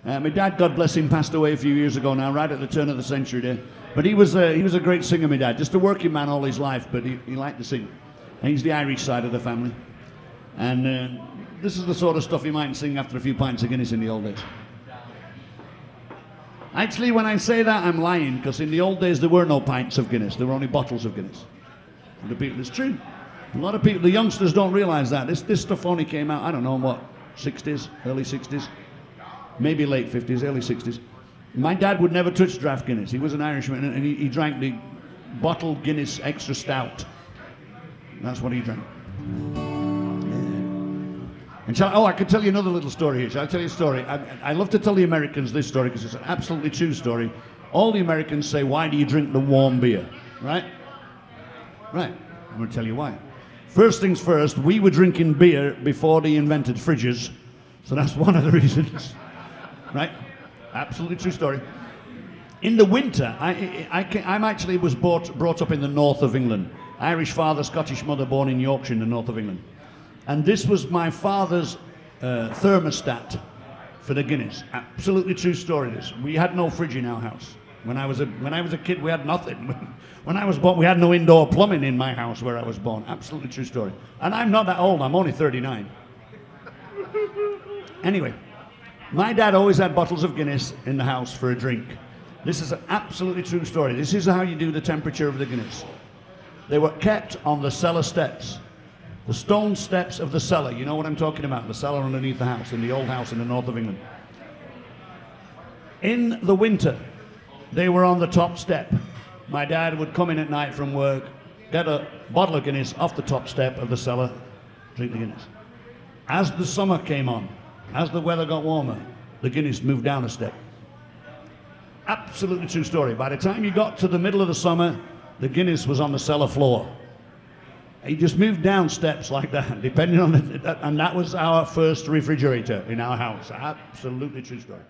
My dad, God bless him, passed away a few years ago now, right at the turn of the century there. But he was a great singer, my dad. Just a working man all his life, but he liked to sing. And he's the Irish side of the family. And this is the sort of stuff he might sing after a few pints of Guinness in the old days. Actually, when I say that, I'm lying, because in the old days there were no pints of Guinness. There were only bottles of Guinness. And the people, it's true. A lot of people, the youngsters don't realize that. This stuff only came out, I don't know, what, 60s, early 60s? Maybe late 50s, early 60s. My dad would never touch draft Guinness. He was an Irishman, and he drank the bottled Guinness extra stout. That's what he drank. And I could tell you another little story here. Shall I tell you a story? I love to tell the Americans this story because it's an absolutely true story. All the Americans say, why do you drink the warm beer? Right? Right. I'm going to tell you why. First things first, we were drinking beer before they invented fridges. So that's one of the reasons. Right? Absolutely true story. In the winter, I'm actually was brought up in the north of England. Irish father, Scottish mother, born in Yorkshire in the north of England. And this was my father's thermostat for the Guinness. Absolutely true story this. We had no fridge in our house. When I was a kid, we had nothing. When I was born, we had no indoor plumbing in my house where I was born. Absolutely true story. And I'm not that old, I'm only 39. Anyway, my dad always had bottles of Guinness in the house for a drink. This is an absolutely true story. This is how you do the temperature of the Guinness. They were kept on the cellar steps. The stone steps of the cellar. You know what I'm talking about? The cellar underneath the house, in the old house in the north of England. In the winter, they were on the top step. My dad would come in at night from work, get a bottle of Guinness off the top step of the cellar, drink the Guinness. As the summer came on, as the weather got warmer, the Guinness moved down a step. Absolutely true story. By the time you got to the middle of the summer, the Guinness was on the cellar floor. He just moved down steps like that, depending on and that was our first refrigerator in our house. Absolutely true story.